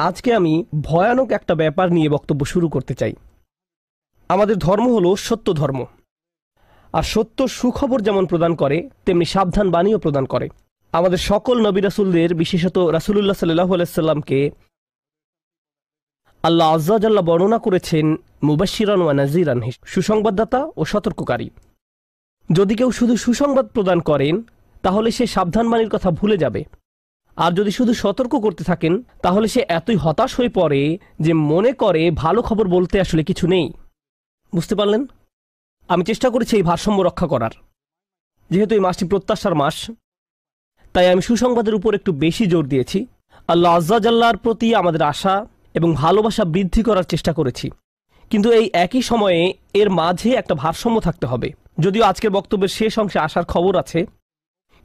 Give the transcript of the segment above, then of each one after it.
আজকে আমি ভয়ানক একটা ব্যাপার নিয়ে বক্তব্য শুরু করতে চাই। আমাদের ধর্ম হলো সত্য ধর্ম, আর সত্য সুখবর যেমন প্রদান করে তেমনি সাবধান বাণীও প্রদান করে। আমাদের সকল নবী রাসূলদের, বিশেষত রাসূলুল্লাহ সাল্লাল্লাহু আলাইহি সাল্লামকে আল্লাহ আজ্জা ওয়া জাল্লা বর্ণনা করেছেন মুবাশশিরান ওয়া নাযীরান, সুসংবাদদাতা ও সতর্ককারী। যদি কেউ শুধু সুসংবাদ প্রদান করেন তাহলে সে সাবধান বাণীর কথা ভুলে যাবে, আর যদি শুধু সতর্ক করতে থাকেন তাহলে সে এতই হতাশ হয়ে পড়ে যে মনে করে ভালো খবর বলতে আসলে কিছু নেই। বুঝতে পারলেন? আমি চেষ্টা করেছি এই ভারসাম্য রক্ষা করার। যেহেতু এই মাসটি প্রত্যাশার মাস, তাই আমি সুসংবাদের উপর একটু বেশি জোর দিয়েছি। আল্লাহ আজ্জা জাল্লার প্রতি আমাদের আশা এবং ভালোবাসা বৃদ্ধি করার চেষ্টা করেছি, কিন্তু এই একই সময়ে এর মাঝে একটা ভারসাম্য থাকতে হবে। যদিও আজকের বক্তব্যের শেষ অংশে আসার খবর আছে,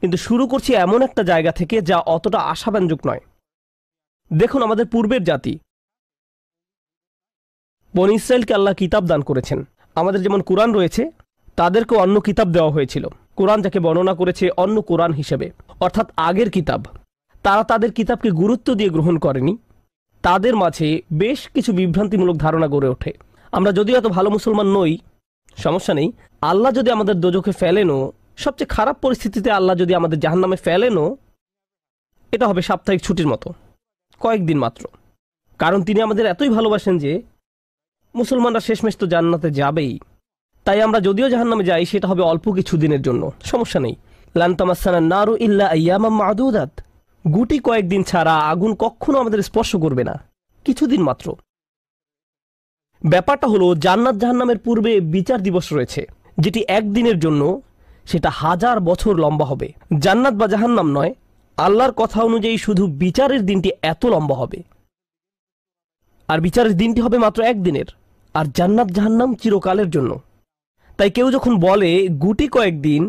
কিন্তু শুরু করছি এমন একটা জায়গা থেকে যা অতটা আশাব্যঞ্জক নয়। দেখুন, আমাদের পূর্বের জাতি বনী ইসরায়েলকে আল্লাহ কিতাব দান করেছেন। আমাদের যেমন কোরআন রয়েছে, তাদেরকেও অন্য কিতাব দেওয়া হয়েছিল। কোরআন যাকে বর্ণনা করেছে অন্য কোরআন হিসেবে, অর্থাৎ আগের কিতাব। তারা তাদের কিতাবকে গুরুত্ব দিয়ে গ্রহণ করেনি। তাদের মাঝে বেশ কিছু বিভ্রান্তিমূলক ধারণা গড়ে ওঠে। আমরা যদিও এত ভালো মুসলমান নই, সমস্যা নেই। আল্লাহ যদি আমাদের দোজখে ফেলেনও, সবচেয়ে খারাপ পরিস্থিতিতে আল্লাহ যদি আমাদের জাহান্নামে ফেলেনও, এটা হবে সাপ্তাহিক ছুটির মতো, কয়েকদিন মাত্র। কারণ তিনি আমাদের এতই ভালোবাসেন যে মুসলমানরা শেষমেশ তো জান্নাতে যাবেই। তাই আমরা যদিও জাহান্নামে যাই, সেটা হবে অল্প কিছু দিনের জন্য, সমস্যা নেই। লান তামাসসানান নারু ইল্লা আইয়ামাম মা'দুদাত, গুটি কয়েকদিন ছাড়া আগুন কখনো আমাদের স্পর্শ করবে না, কিছুদিন মাত্র। ব্যাপারটা হলো, জান্নাত জাহান্নামের পূর্বে বিচার দিবস রয়েছে, যেটি একদিনের জন্য, সেটা 1000 বছর লম্বা হবে। জান্নাত বা জাহান্নাম নয়, আল্লাহর কথা অনুযায়ী শুধু বিচারের দিনটি এত লম্বা হবে। আর বিচারের দিনটি হবে মাত্র একদিনের, আর জান্নাত জাহান্নাম চিরকালের জন্য। তাই কেউ যখন বলে গুটি কয়েকদিন,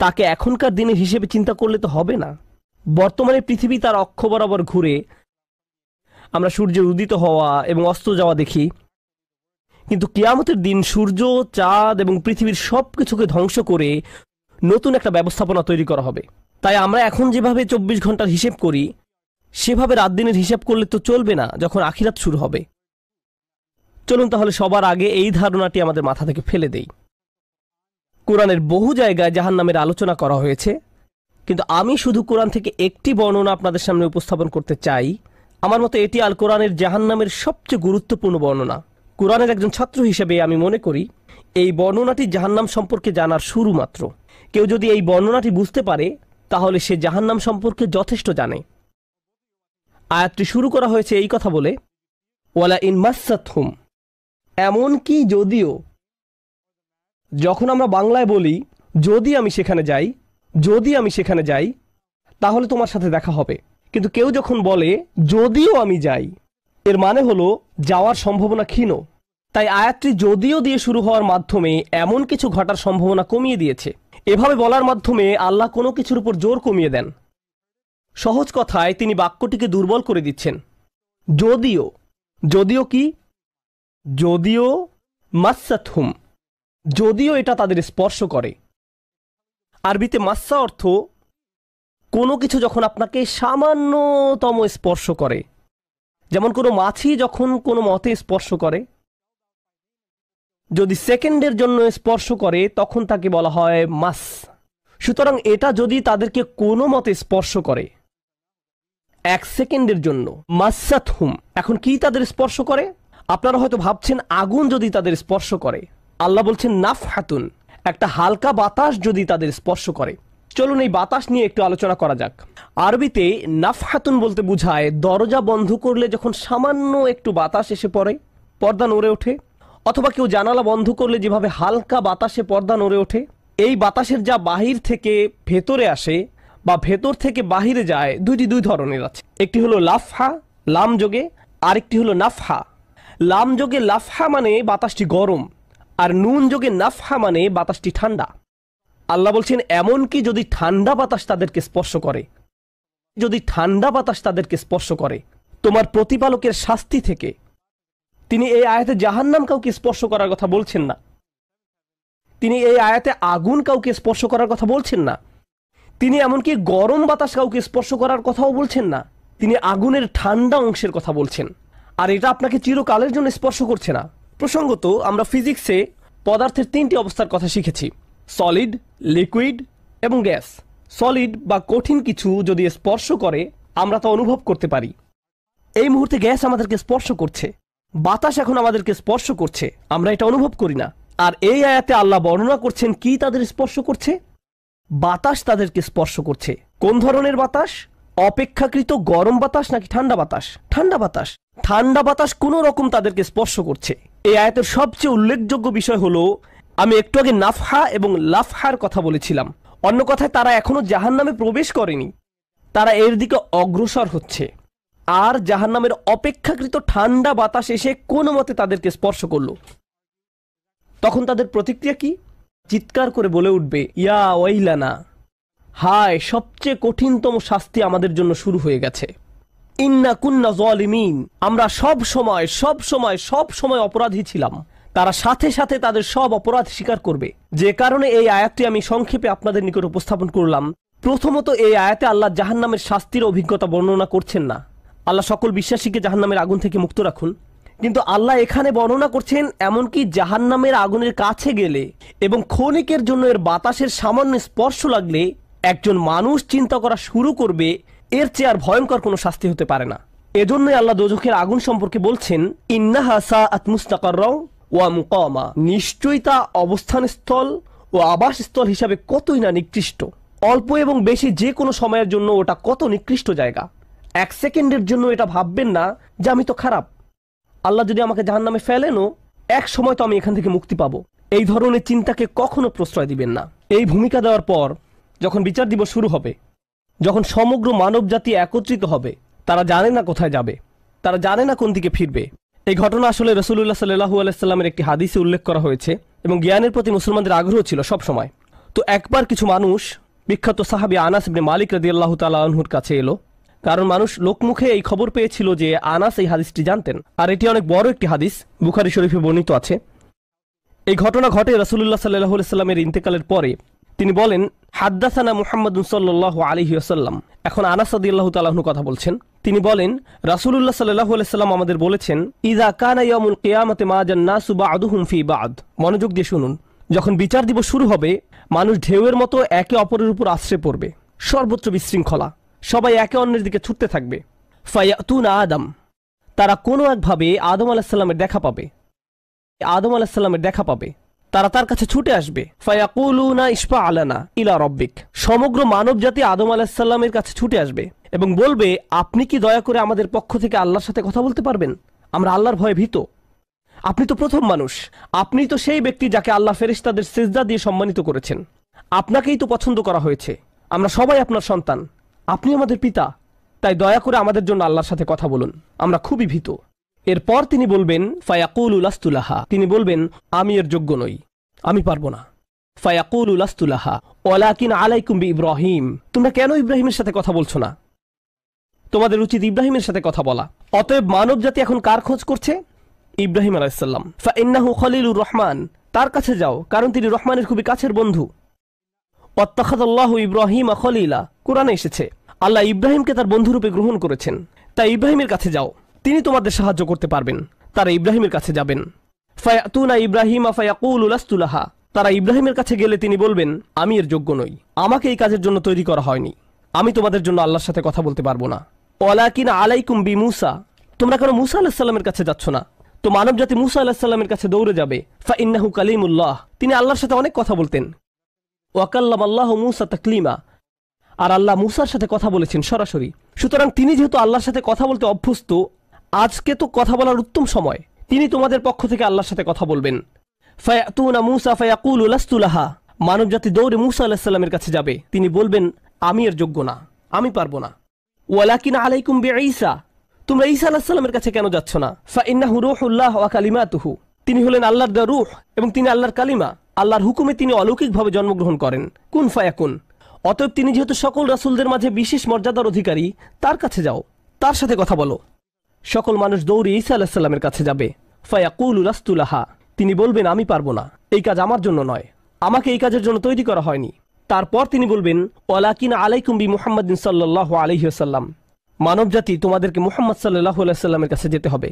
তাকে এখনকার দিনের হিসেবে চিন্তা করলে তো হবে না। বর্তমানে পৃথিবী তার অক্ষ বরাবর ঘুরে, আমরা সূর্যের উদিত হওয়া এবং অস্ত যাওয়া দেখি, কিন্তু কিয়ামতের দিন সূর্য, চাঁদ এবং পৃথিবীর সব কিছুকে ধ্বংস করে নতুন একটা ব্যবস্থাপনা তৈরি করা হবে। তাই আমরা এখন যেভাবে 24 ঘন্টার হিসেব করি, সেভাবে রাত দিনের হিসাব করলে তো চলবে না যখন আখিরাত শুরু হবে। চলুন তাহলে সবার আগে এই ধারণাটি আমাদের মাথা থেকে ফেলে দেই। কোরআনের বহু জায়গায় জাহান্নামের আলোচনা করা হয়েছে, কিন্তু আমি শুধু কোরআন থেকে একটি বর্ণনা আপনাদের সামনে উপস্থাপন করতে চাই। আমার মতে এটি আল কোরআনের জাহান্নামের সবচেয়ে গুরুত্বপূর্ণ বর্ণনা। কোরআনের একজন ছাত্র হিসেবে আমি মনে করি এই বর্ণনাটি জাহান্নাম সম্পর্কে জানার শুরু মাত্র। কেউ যদি এই বর্ণনাটি বুঝতে পারে, তাহলে সে জাহান্নাম সম্পর্কে যথেষ্ট জানে। আয়াতটি শুরু করা হয়েছে এই কথা বলে, ওয়ালা ইন মাসসাতহুম, এমনকি যদিও। যখন আমরা বাংলায় বলি যদি আমি সেখানে যাই, যদি আমি সেখানে যাই, তাহলে তোমার সাথে দেখা হবে। কিন্তু কেউ যখন বলে যদিও আমি যাই, এর মানে হলো যাওয়ার সম্ভাবনা ক্ষীণ। তাই আয়াতটি যদিও দিয়ে শুরু হওয়ার মাধ্যমে এমন কিছু ঘটার সম্ভাবনা কমিয়ে দিয়েছে। এভাবে বলার মাধ্যমে আল্লাহ কোনো কিছুর উপর জোর কমিয়ে দেন। সহজ কথায় তিনি বাক্যটিকে দুর্বল করে দিচ্ছেন। যদিও, যদিও কি? যদিও মাসসাতহুম, যদিও এটা তাদের স্পর্শ করে। আরবিতে মাসসা অর্থ কোনো কিছু যখন আপনাকে সামান্যতম স্পর্শ করে, যেমন কোনো মাছি যখন কোনো মতে স্পর্শ করে। যদি সেকেন্ডের জন্য স্পর্শ করে তখন তাকে বলা হয় মাস। সুতরাং এটা যদি তাদেরকে কোনো মতে স্পর্শ করে 1 সেকেন্ডের জন্য, মাসসাতহুম। এখন কি তাদের স্পর্শ করে? আপনারা হয়তো ভাবছেন আগুন যদি তাদের স্পর্শ করে। আল্লাহ বলছেন নাফহাতুন, একটা হালকা বাতাস যদি তাদের স্পর্শ করে। চলুন এই বাতাস নিয়ে একটু আলোচনা করা যাক। আরবিতে নাফহাতুন বলতে বোঝায় দরজা বন্ধ করলে যখন সামান্য একটু বাতাস এসে পড়ে, পর্দা নড়ে ওঠে, অথবা কেউ জানালা বন্ধ করলে যেভাবে হালকা বাতাসে পর্দা নড়ে ওঠে। এই বাতাসের যা বাহির থেকে ভেতরে আসে বা ভেতর থেকে বাহিরে যায়, দুই ধরনের আছে। একটি হলো লাফহা, লাম যোগে, আরেকটি হলো নাফহা। লাম যোগে লাফহা মানে বাতাসটি গরম, আর নুন যোগে নাফহা মানে বাতাসটি ঠান্ডা। আল্লাহ বলছেন এমনকি যদি ঠান্ডা বাতাস তাদেরকে স্পর্শ করে, যদি ঠান্ডা বাতাস তাদেরকে স্পর্শ করে তোমার প্রতিপালকের শাস্তি থেকে। তিনি এই আয়াতে জাহান্নাম কাউকে স্পর্শ করার কথা বলছেন না। তিনি এই আয়াতে আগুন কাউকে স্পর্শ করার কথা বলছেন না। তিনি এমনকি গরম বাতাস কাউকে স্পর্শ করার কথাও বলছেন না। তিনি আগুনের ঠান্ডা অংশের কথা বলছেন, আর এটা আপনাকে চিরকালের জন্য স্পর্শ করছে না। প্রসঙ্গত, আমরা ফিজিক্সে পদার্থের 3টি অবস্থার কথা শিখেছি: সলিড, লিকুইড এবং গ্যাস। সলিড বা কঠিন কিছু যদি স্পর্শ করে আমরা তা অনুভব করতে পারি। এই মুহূর্তে গ্যাস আমাদেরকে স্পর্শ করছে, বাতাস এখন আমাদেরকে স্পর্শ করছে, আমরা এটা অনুভব করি না। আর এই আয়াতে আল্লাহ বর্ণনা করছেন কি তাদের স্পর্শ করছে? বাতাস তাদেরকে স্পর্শ করছে। কোন ধরনের বাতাস? অপেক্ষাকৃত গরম বাতাস নাকি ঠান্ডা বাতাস? ঠান্ডা বাতাস। ঠান্ডা বাতাস কোনো রকম তাদেরকে স্পর্শ করছে। এই আয়াতের সবচেয়ে উল্লেখযোগ্য বিষয় হলো, আমি একটু আগে নাফহা এবং লাফহার কথা বলেছিলাম। অন্য কথায়, তারা এখনো জাহান্নামে প্রবেশ করেনি, তারা এর দিকে অগ্রসর হচ্ছে। আর জাহান্নামের অপেক্ষাকৃত ঠান্ডা বাতাস এসে কোনো মতে তাদেরকে স্পর্শ করলো। তখন তাদের প্রতিক্রিয়া কি? চিৎকার করে বলে উঠবে, ইয়া ওয়াইলানা, হায়, সবচেয়ে কঠিনতম শাস্তি আমাদের জন্য শুরু হয়ে গেছে। ইন্না কুন্না যালিমিন, আমরা সব সময় অপরাধী ছিলাম। তারা সাথে সাথে তাদের সব অপরাধ স্বীকার করবে। যে কারণে এই আয়াতটি আমি সংক্ষেপে আপনাদের নিকট উপস্থাপন করলাম। প্রথমত, এই আয়াতে আল্লাহ জাহান্নামের শাস্তির অভিজ্ঞতা বর্ণনা করছেন না। আল্লাহ সকল বিশ্বাসীকে জাহান্নামের আগুন থেকে মুক্ত রাখুন। কিন্তু আল্লাহ এখানে বর্ণনা করছেন এমনকি জাহান্নামের আগুনের কাছে গেলে এবং ক্ষণিকের জন্য এর বাতাসের সামান্য স্পর্শ লাগলে একজন মানুষ চিন্তা করা শুরু করবে এর চেয়ে আর ভয়ঙ্কর কোনো শাস্তি হতে পারে না। এজন্যই আল্লাহ দোজখের আগুন সম্পর্কে বলছেন, ইন্নাহা সাআত মুস্তাকাররাও ওয়া মুকামা, নিশ্চয়ই তা অবস্থানস্থল ও আবাসস্থল হিসাবে কতই না নিকৃষ্ট। অল্প এবং বেশি যে কোনো সময়ের জন্য ওটা কত নিকৃষ্ট জায়গা। 1 সেকেন্ডের জন্য এটা ভাববেন না যে আমি তো খারাপ, আল্লাহ যদি আমাকে জাহান্নামে ফেলেনও এক সময় তো আমি এখান থেকে মুক্তি পাবো। এই ধরনের চিন্তাকে কখনো প্রশ্রয় দিবেন না। এই ভূমিকা দেওয়ার পর যখন বিচার দিবস শুরু হবে, যখন সমগ্র মানব জাতি একত্রিত হবে, তারা জানে না কোথায় যাবে, তারা জানে না কোন দিকে ফিরবে। এই ঘটনা আসলে রাসূলুল্লাহ সাল্লাল্লাহু আলাইহি সাল্লামের একটি হাদিসে উল্লেখ করা হয়েছে এবং জ্ঞানের প্রতি মুসলমানদের আগ্রহ ছিল সব সময়। তো একবার কিছু মানুষ বিখ্যাত সাহাবী আনাস ইবনে মালিক রাদিয়াল্লাহু তাআলা আনহুর কাছে এলো, কারণ মানুষ লোকমুখে এই খবর পেয়েছিল যে আনাস এই হাদিসটি জানতেন, আর এটি অনেক বড় একটি হাদিস, বুখারী শরীফে বর্ণিত আছে। এই ঘটনা ঘটে রাসূলুল্লাহ সাল্লাল্লাহু আলাইহি সাল্লামের ইন্তেকালের পরে। তিনি বলেন, হাদ্দাসানা মুহাম্মাদুন সাল্লাল্লাহু আলাইহি ওয়াসাল্লাম। এখন আনাস রাদিয়াল্লাহু তাআলা আনহু কথা বলছেন। তিনি বলেন, রাসূলুল্লাহ সাল্লাল্লাহু আলাইহি সাল্লাম আমাদের বলেছেন, ইযা কানা ইয়াউমুল কিয়ামাতি মা জান্নাসু বা'দুহুম ফি বা'দ। মনোযোগ দিয়ে শুনুন। যখন বিচার দিবস শুরু হবে, মানুষ ঢেউয়ের মতো একে অপরের উপর আশ্রে পড়বে, সর্বত্র বিশৃঙ্খলা, সবাই একে অন্যের দিকে ছুটতে থাকবে। ফায়াতুনা আদম, তারা কোনো একভাবে আদম আলাইহিস সালামের দেখা পাবে, তারা তার কাছে ছুটে আসবে। ফায়াকুলুনা ইশফা আলানা ইলা রাব্বিক, সমগ্র মানব জাতি আদম আলাইহিস সালামের কাছে ছুটে আসবে এবং বলবে, আপনি কি দয়া করে আমাদের পক্ষ থেকে আল্লাহর সাথে কথা বলতে পারবেন? আমরা আল্লাহর ভয়ে ভীত। আপনি তো প্রথম মানুষ, আপনি তো সেই ব্যক্তি যাকে আল্লাহ ফেরেশতাদের সিজদা দিয়ে সম্মানিত করেছেন, আপনাকেই তো পছন্দ করা হয়েছে, আমরা সবাই আপনার সন্তান, আপনি আমাদের পিতা, তাই দয়া করে আমাদের জন্য আল্লাহর সাথে কথা বলুন, আমরা খুবই ভীত। এরপর তিনি বলবেন, ফায়াকুলু লাস্তু লাহা, তিনি বলবেন, আমি এর যোগ্য নই, আমি পারবো না। ফায়াকুলু লাস্তু লাহা ওয়ালাকিন আলাইকুম বিইব্রাহিম, তোমরা কেন ইব্রাহিমের সাথে কথা বলছো না? তোমাদের উচিত ইব্রাহিমের সাথে কথা বলা। অতএব মানব জাতি এখন কার খোঁজ করছে? ইব্রাহিম আলাইহিস সালাম। ফাইন্নাহু খলিলুর রহমান, তার কাছে যাও, কারণ তিনি রহমানের খুবই কাছের বন্ধু। ওয়াত্তাখাযাল্লাহু ইব্রাহিমা খলিলা, কোরআনে এসেছে আল্লাহ ইব্রাহিমকে তার বন্ধুরূপে গ্রহণ করেছেন। তাই ইব্রাহিমের কাছে যাও, তিনি তোমাদের সাহায্য করতে পারবেন। তারা ইব্রাহিমের কাছে যাবেন। ফায়াতুনা ইব্রাহিমা ফায়াকুলু লাস্তু লাহা, তারা ইব্রাহিমের কাছে গেলে তিনি বলবেন, আমি এর যোগ্য নই, আমাকে এই কাজের জন্য তৈরি করা হয়নি, আমি তোমাদের জন্য আল্লাহর সাথে কথা বলতে পারবো না। ওয়ালাকিন আলাইকুম বিমূসা, তোমরা কেন মূসা আলাইহিস সালামের কাছে যাচ্ছ না? তো মানব জাতি মূসা আলাইহিস সালামের কাছে দৌড়ে যাবে। ফাইন্নাহু কালিমুল্লাহ, তিনি আল্লাহর সাথে অনেক কথা বলতেন। ওয়া কাল্লামাল্লাহু মূসা তাকলিমা, আর আল্লাহ মূসার সাথে কথা বলেছেন সরাসরি। সুতরাং তিনি যেহেতু আল্লাহর সাথে কথা বলতে অভ্যস্ত, আজকে তো কথা বলার উত্তম সময়, তিনি তোমাদের পক্ষ থেকে আল্লাহর সাথে কথা বলবেন। ফায়াতুনা মূসা ফায়াকুলু লাস্তু লাহা, মানব জাতি দৌড়ে মূসা আলাইহিস সালামের কাছে যাবে, তিনি বলবেন, আমি এর যোগ্য না, আমি পারবো না। ওয়ালাকিন আলাইকুম বিঈসা, তোমরা ঈসা আলাইহিস সালামের কাছে কেন যাচ্ছ না? ফাইন্নাহু রূহুল্লাহ ওয়া কালিমাতুহু, তিনি হলেন আল্লাহর দেওয়া রূহ এবং তিনি আল্লাহর কালিমা, আল্লাহর হুকুমে তিনি অলৌকিকভাবে জন্মগ্রহণ করেন। কুন ফায়াকুন, অতএব তিনি যেহেতু সকল রাসূলদের মাঝে বিশেষ মর্যাদার অধিকারী, তার কাছে যাও, তার সাথে কথা বলো। সকল মানুষ দৌড়ে ঈসা আলাইহিস সালামের কাছে যাবে। ফায়াকুলু লাস্তু লাহা, তিনি বলবেন, আমি পারবো না, এই কাজ আমার জন্য নয়, আমাকে এই কাজের জন্য তৈরি করা হয়নি। তারপর তিনি বলবেন, ওয়ালাকিন আলাইকুম বি মুহাম্মাদিন সাল্লাল্লাহু আলাইহি ওয়াসাল্লাম, মানবজাতি তোমাদেরকে মুহাম্মদ সাল্লাল্লাহু আলাইহি সাল্লামের কাছে যেতে হবে।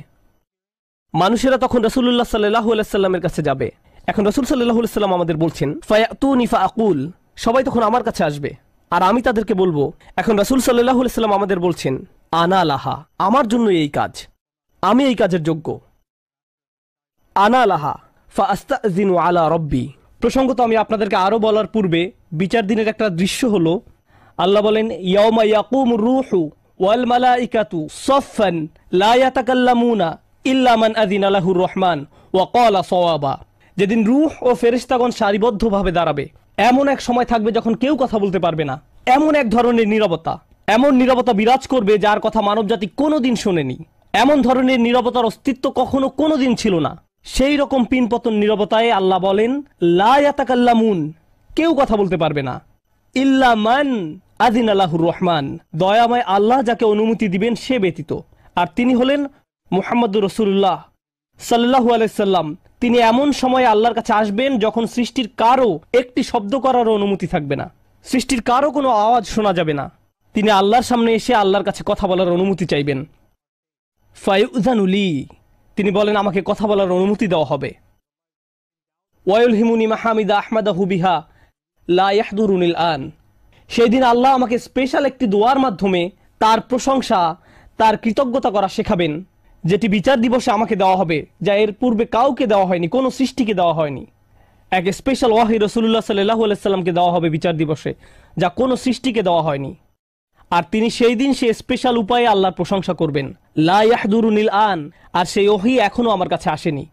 মানুষেরা তখন রাসূলুল্লাহ সাল্লাল্লাহু আলাইহি সাল্লামের কাছে যাবে। এখন রাসূল সাল্লাল্লাহু আলাইহি সাল্লাম আমাদের বলছেন, ফায়াতুনি ফাআকুল, সবাই তখন আমার কাছে আসবে আর আমি তাদেরকে বলবো। এখন রাসূল সাল্লাল্লাহু আলাইহি সাল্লাম আমাদের বলছেন, আনা লাহা, আমার জন্য এই কাজ, আমি এই কাজের যোগ্য। আনা লাহা ফাআস্তাযিনু আলা রব্বি। প্রসঙ্গত আমি আপনাদেরকে আরো বলার পূর্বে বিচার দিনের একটা দৃশ্য হলো, আল্লাহ বলেন, ইয়াউমা ইয়াকুমুর রূহু ওয়াল মালাইকাতু সাফফান লা ইয়াতাকাল্লামুনা ইল্লা মান আযিনা লাহুর রহমান ওয়া ক্বালা সাওয়াবা। যেদিন রূহ ও ফেরেশতাগণ সারিবদ্ধভাবে দাঁড়াবে, এমন এক সময় থাকবে যখন কেউ কথা বলতে পারবে না। এমন এক ধরনের নীরবতা, এমন নীরবতা বিরাজ করবে যার কথা মানবজাতি কোনোদিন শোনেনি। এমন ধরনের নীরবতার অস্তিত্ব কখনো কোনোদিন ছিল না। সেই রকম পিনপতন নীরবতায় আল্লাহ বলেন, লা ইয়াতাকাল্লামুন, কেউ কথা বলতে পারবে না, ইল্লা মান আযিনা লাহুর রহমান, দয়াময় আল্লাহ যাকে অনুমতি দিবেন সে ব্যতীত। আর তিনি হলেন মুহাম্মদুর রাসূলুল্লাহ সাল্লাল্লাহু আলাইহি সাল্লাম। তিনি এমন সময়ে আল্লাহর কাছে আসবেন যখন সৃষ্টির কারো একটি শব্দ করারও অনুমতি থাকবে না, সৃষ্টির কারো কোনো আওয়াজ শোনা যাবে না। তিনি আল্লাহর সামনে এসে আল্লাহর কাছে কথা বলার অনুমতি চাইবেন। ফায়ুযানু লি, তিনি বলেন আমাকে কথা বলার অনুমতি দেওয়া হবে। ওয়ায়ুলহিমুনি মাহামিদা আহমাদাহু বিহা লা ইয়াহদুরুনিল আন, সেই দিন আল্লাহ আমাকে স্পেশাল একটি দোয়ার মাধ্যমে তার প্রশংসা, তার কৃতজ্ঞতা করা শেখাবেন, যেটি বিচার দিবসে আমাকে দেওয়া হবে, যা এর পূর্বে কাউকে দেওয়া হয়নি, কোনো সৃষ্টিকে দেওয়া হয়নি। এক স্পেশাল ওয়াহি রাসূলুল্লাহ সাল্লাল্লাহু আলাইহি সাল্লামকে দেওয়া হবে বিচার দিবসে, যা কোনো সৃষ্টিকে দেওয়া হয়নি। আর তিনি সেই দিন সে স্পেশাল উপায়ে আল্লাহর প্রশংসা করবেন, লা ইয়াহদুরুনিল আন, আর সেই ওহী এখনো আমার কাছে আসেনি,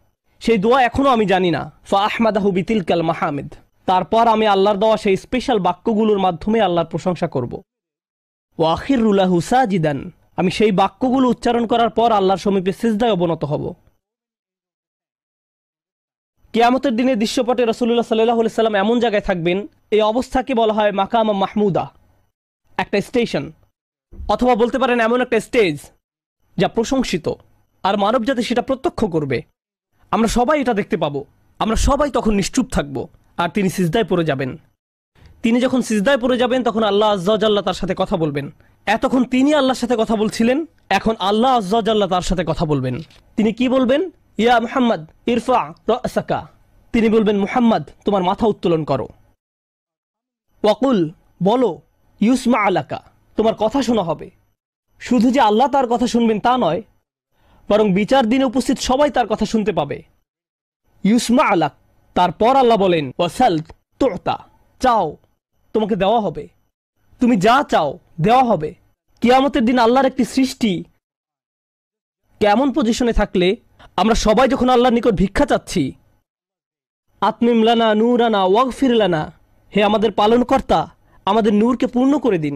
সেই দোয়া এখনো আমি জানি না। ফা আহমাদাহু বিতিলকাল মাহামিদ, তারপর আমি আল্লাহর দেওয়া সেই স্পেশাল বাক্যগুলোর মাধ্যমে আল্লাহর প্রশংসা করব। ওয়া আখিরু লাহু সাজিদান, আমি সেই বাক্যগুলো উচ্চারণ করার পর আল্লাহর সমীপে সিজদায় অবনত হব। কিয়ামতের দিনে দৃশ্যপটে রাসূলুল্লাহ সাল্লাল্লাহু আলাইহি সাল্লাম এমন জায়গায় থাকবেন, এই অবস্থাকে বলা হয় মাকাম মাহমুদা, একটা স্টেশন, অথবা বলতে পারেন এমন একটা স্টেজ যা প্রশংসিত, আর মানবজাতি সেটা প্রত্যক্ষ করবে। আমরা সবাই এটা দেখতে পাবো। আমরা সবাই তখন নিশ্চুপ থাকব, আর তিনি সিজদায় পড়ে যাবেন। তিনি যখন সিজদায় পড়ে যাবেন তখন আল্লাহ আজ্জা ওয়া জাল্লা তার সাথে কথা বলবেন। এতক্ষণ তিনি আল্লাহর সাথে কথা বলছিলেন, এখন আল্লাহ আজ্জা ওয়া জাল্লা তার সাথে কথা বলবেন। তিনি কি বলবেন? ইয়া মুহাম্মদ ইরফা রাসাকা, তিনি বলবেন মুহাম্মদ তোমার মাথা উত্তোলন করো। ওয়াকুল, বলো, ইউসমা আলাকা, তোমার কথা শোনা হবে। শুধু যে আল্লাহ তার কথা শুনবেন তা নয়, বরং বিচার দিনে উপস্থিত সবাই তার কথা শুনতে পাবে। ইউসমা আলাক, তারপর আল্লাহ বলেন, ওয়াসাল তুতা, চাও তোমাকে দেওয়া হবে, তুমি যা চাও দেওয়া হবে। কিয়ামতের দিন আল্লাহর একটি সৃষ্টি কেমন পজিশনে থাকলে আমরা সবাই যখন আল্লাহর নিকট ভিক্ষা চাচ্ছি, আতমিম লানা নূরানা ওয়াগফির লানা, হে আমাদের পালনকর্তা, আমাদের নূরকে পূর্ণ করে দিন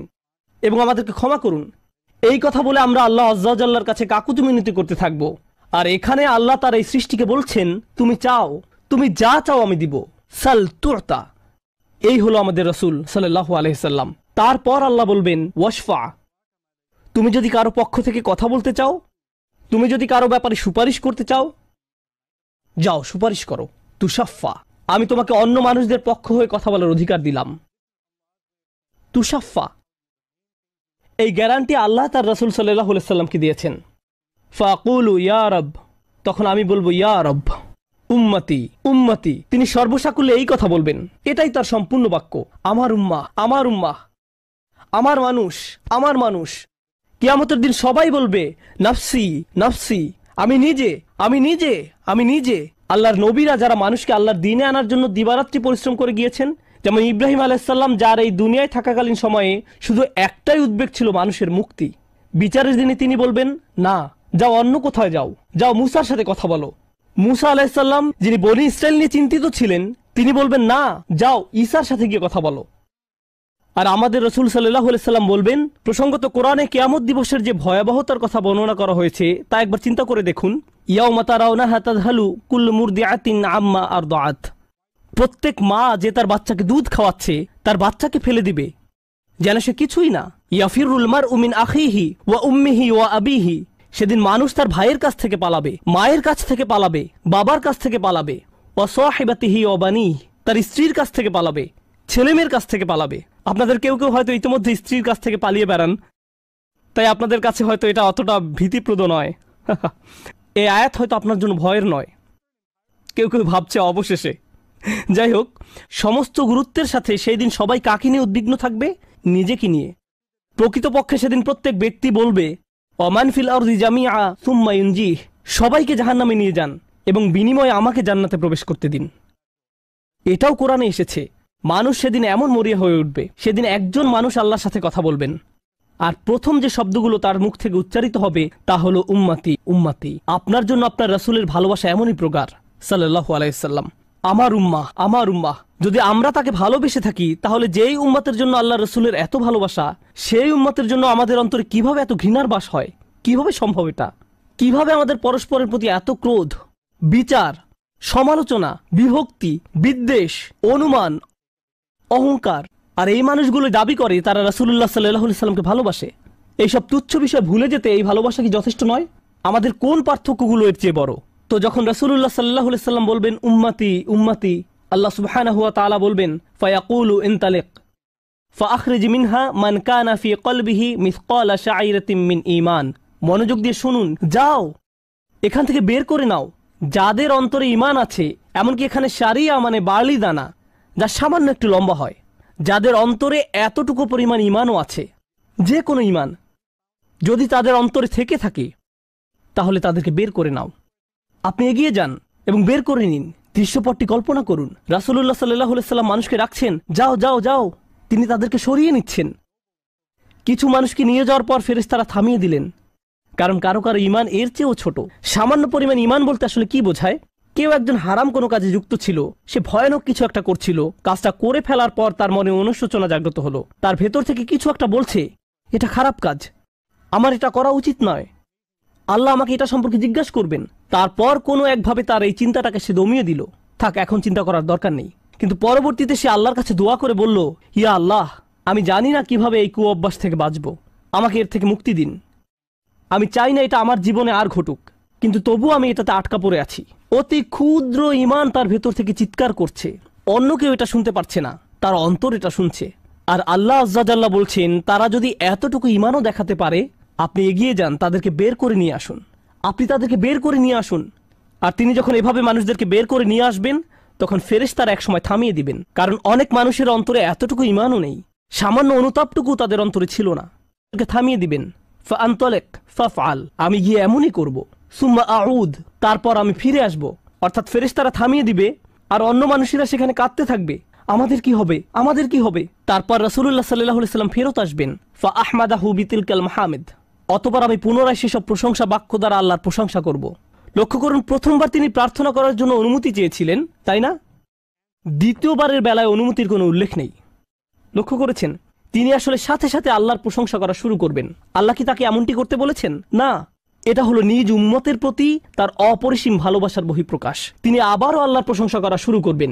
এবং আমাদেরকে ক্ষমা করুন, এই কথা বলে আমরা আল্লাহ আজ্জা ওয়া জাল্লার কাছে কাকুতি মিনতি করতে থাকব। আর এখানে আল্লাহ তার এই সৃষ্টিকে বলছেন, তুমি চাও, তুমি যা চাও আমি দিব, সাল তুতা। এই হলো আমাদের রাসূল সাল্লাল্লাহু আলাইহি সাল্লাম। তারপর আল্লাহ বলবেন, ওয়াশফা, তুমি যদি কারো পক্ষ থেকে কথা বলতে চাও, তুমি যদি কারো ব্যাপারে সুপারিশ করতে চাও, যাও সুপারিশ করো। তুশাফা, আমি তোমাকে অন্য মানুষদের পক্ষ হয়ে কথা বলার অধিকার দিলাম। তুশাফা, এই গ্যারান্টি আল্লাহ তার রাসূল সাল্লাল্লাহু আলাইহি সাল্লামকে দিয়েছেন। ফাকুলু ইয়া রব, তখন আমি বলবো ইয়া রব, উম্মতি উম্মতি, তিনি সর্বসাকুল্যে এই কথা বলবেন, এটাই তার সম্পূর্ণ বাক্য, আমার উম্মাহ আমার উম্মাহ, আমার মানুষ আমার মানুষ। কিয়ামতের দিন সবাই বলবে, নাফসি নাফসি, আমি নিজে আমি নিজে আমি নিজে। আল্লাহর নবীরা যারা মানুষকে আল্লাহর দ্বীনে আনার জন্য দিবারাত্রি পরিশ্রম করে গিয়েছেন, যেমন ইব্রাহিম আলাইহিস সালাম, যার এই দুনিয়ায় থাকাকালীন সময়ে শুধু একটাই উদ্বেগ ছিল মানুষের মুক্তি, বিচারের দিনে তিনি বলবেন, না, যাও অন্য কোথায় যাও, যাও মুসার সাথে কথা বলো। মুসা আলাইহিস সালাম, যিনি বনি ইসরাইল নিয়ে চিন্তিত ছিলেন, তিনি বলবেন, না, যাও ঈসার সাথে গিয়ে কথা বলো। আর আমাদের রাসূল সাল্লাল্লাহু আলাইহি সাল্লাম বলবেন, প্রসঙ্গত কোরআনে কিয়ামত দিবসের যে ভয়াবহতার কথা বর্ণনা করা হয়েছে তা একবার চিন্তা করে দেখুন। ইয়াউমা তারাউনাহা তাযহালু কুল্লু মুরদিআতিন আম্মা আরদাআত, প্রত্যেক মা যে তার বাচ্চাকে দুধ খাওয়াচ্ছে তার বাচ্চাকে ফেলে দিবে যেন সে কিছুই না। ইয়াফিরুল মারউ মিন আখিহি ওয়া উম্মিহি ওয়া আবিহি, সেদিন মানুষ তার ভাইয়ের কাছ থেকে পালাবে, মায়ের কাছ থেকে পালাবে, বাবার কাছ থেকে পালাবে। ওয়া সাহিবাতিহি ওয়া বানিহি, তার স্ত্রীর কাছ থেকে পালাবে, ছেলেমেয়ের কাছ থেকে পালাবে। আপনাদের কেউ কেউ হয়তো ইতিমধ্যে স্ত্রীর কাছ থেকে পালিয়ে বেড়ান, তাই আপনাদের কাছে হয়তো এটা অতটা ভীতিপ্রদ নয়। এই আয়াত হয়তো আপনার জন্য ভয়ের নয়, কেউ কেউ ভাবছে অবশেষে। যাই হোক, সমস্ত গুরুত্বের সাথে সেই দিন সবাই কাকে নিয়ে উদ্বিগ্ন থাকবে? নিজেকে নিয়ে। প্রকৃতপক্ষে সেদিন প্রত্যেক ব্যক্তি বলবে, অমান ফিল আরদি জামিআ সুম্মা ইউনজিহ, সবাইকে জাহান্নামে নিয়ে যান এবং বিনিময়ে আমাকে জান্নাতে প্রবেশ করতে দিন। এটাও কোরআনে এসেছে। মানুষ সেদিন এমন মরিয়া হয়ে উঠবে, সেদিন একজন মানুষ আল্লাহর সাথে কথা বলবেন, আর প্রথম যে শব্দগুলো তার মুখ থেকে উচ্চারিত হবে তা হলো উম্মতি উম্মতি। আপনার জন্য আপনার রাসূলের ভালোবাসা এমনই প্রগাঢ় সাল্লাল্লাহু আলাইহি সাল্লাম। আমার উম্মাহ, আমার উম্মাহ। যদি আমরা তাকে ভালোবেসে থাকি, তাহলে যেই উম্মতের জন্য আল্লাহ রাসূলের এত ভালোবাসা, সেই উম্মতের জন্য আমাদের অন্তরে কিভাবে এত ঘৃণার বাস হয়? কিভাবে সম্ভব এটা? কিভাবে আমাদের পরস্পরের প্রতি এত ক্রোধ, বিচার, সমালোচনা, বিভক্তি, বিদ্বেষ, অনুমান, অহংকার? আর এই মানুষগুলো দাবি করে তারা রাসূলুল্লাহ সাল্লাল্লাহু আলাইহি সাল্লামকে ভালোবাসে। এইসব তুচ্ছ বিষয় ভুলে যেতে এই ভালোবাসা কি যথেষ্ট নয়? আমাদের কোন পার্থক্যগুলো এর চেয়ে বড়? তো যখন রাসূলুল্লাহ সাল্লাল্লাহু আলাইহি সাল্লাম বলবেন উম্মতি উম্মতি, আল্লাহ সুবহানাহু ওয়া তাআলা বলবেন ফায়াকুলু ইনতালিক ফাআখরিজ মিনহা মান কানা ফি কলবিহি মিসকালা শাইরাতিন মিন ঈমান। মনোযোগ দিয়ে শুনুন, যাও এখান থেকে বের করে নাও যাদের অন্তরে ঈমান আছে, এমনকি এখানে শারিয়া মানে বার্লি দানা, যা সামান্য একটু লম্বা হয়, যাদের অন্তরে এতটুকু পরিমাণ ঈমানও আছে, যে কোনো ঈমান যদি তাদের অন্তরে থেকে থাকে, তাহলে তাদেরকে বের করে নাও। আপনি এগিয়ে যান এবং বের করে নিন। দৃশ্যপটটি কল্পনা করুন। রাসূলুল্লাহ সাল্লাল্লাহু আলাইহি সাল্লাম মানুষকে রাখছেন, যাও যাও যাও, তিনি তাদেরকে সরিয়ে নিচ্ছেন। কিছু মানুষকে নিয়ে যাওয়ার পর ফেরেশতারা থামিয়ে দিলেন, কারণ কারো কারো ঈমান এর চেয়েও ছোট। সামান্য পরিমাণ ঈমান বলতে আসলে কি বোঝায়? কেউ একজন হারাম কোনো কাজে যুক্ত ছিল, সে ভয়ানক কিছু একটা করছিল, কাজটা করে ফেলার পর তার মনে অনুশোচনা জাগ্রত হলো, তার ভেতর থেকে কিছু একটা বলছে এটা খারাপ কাজ, আমার এটা করা উচিত নয়, আল্লাহ আমাকে এটা সম্পর্কে জিজ্ঞাসা করবেন। তারপর কোনো একভাবে তার এই চিন্তাটাকে সে দমিয়ে দিল, থাক এখন চিন্তা করার দরকার নেই। কিন্তু পরবর্তীতে সে আল্লাহর কাছে দোয়া করে বলল, ইয়া আল্লাহ, আমি জানি না কিভাবে এই কুঅভ্যাস থেকে বাঁচব, আমাকে এর থেকে মুক্তি দিন। আমি চাই না এটা আমার জীবনে আর ঘটুক, কিন্তু তবু আমি এটাতে আটকা পড়ে আছি। অতি ক্ষুদ্র ঈমান তার ভেতর থেকে চিৎকার করছে, অন্য কেউ এটা শুনতে পারছে না, তার অন্তর এটা শুনছে। আর আল্লাহ আজ্জা জাল্লা বলছেন, তারা যদি এতটুকু ঈমানও দেখাতে পারে, আপনি এগিয়ে যান, তাদেরকে বের করে নিয়ে আসুন। আপনি তাদেরকে বের করে নিয়ে আসুন। আর তিনি যখন এভাবে মানুষদেরকে বের করে নিয়ে আসবেন, তখন ফেরেশতারা একসময় থামিয়ে দিবেন, কারণ অনেক মানুষের অন্তরে এতটুকু ঈমানও নেই, সামান্য অনুতাপটুকু তাদের অন্তরে ছিল না। থামিয়ে দিবেন, ফাআনতালিক ফাফআল, আমি গিয়ে এমনই করব, সুম্মা আউদ, তারপর আমি ফিরে আসব। অর্থাৎ ফেরেশতারা থামিয়ে দিবে, আর অন্য মানুষেরা সেখানে কাঁদতে থাকবে, আমাদের কি হবে, আমাদের কি হবে। তারপর রাসূলুল্লাহ সাল্লাল্লাহু আলাইহি সাল্লাম ফেরত আসবেন, ফাআহমাদাহু বিতিলকাল মাহামিদ, অতঃপর আমি পুনরায় সেসব প্রশংসা বাক্য দ্বারা আল্লাহর প্রশংসা করব। লক্ষ্য করুন, প্রথমবার তিনি প্রার্থনা করার জন্য অনুমতি চেয়েছিলেন, তাই না? দ্বিতীয়বারের বেলায় অনুমতির কোনো উল্লেখ নেই। লক্ষ্য করেছেন, তিনি আসলে সাথে সাথে আল্লাহর প্রশংসা করা শুরু করবেন। আল্লাহ কি তাকে এমনটি করতে বলেছেন? না, এটা হলো নিজ উম্মতের প্রতি তার অপরিসীম ভালোবাসার বহিঃপ্রকাশ। তিনি আবারও আল্লাহর প্রশংসা করা শুরু করবেন,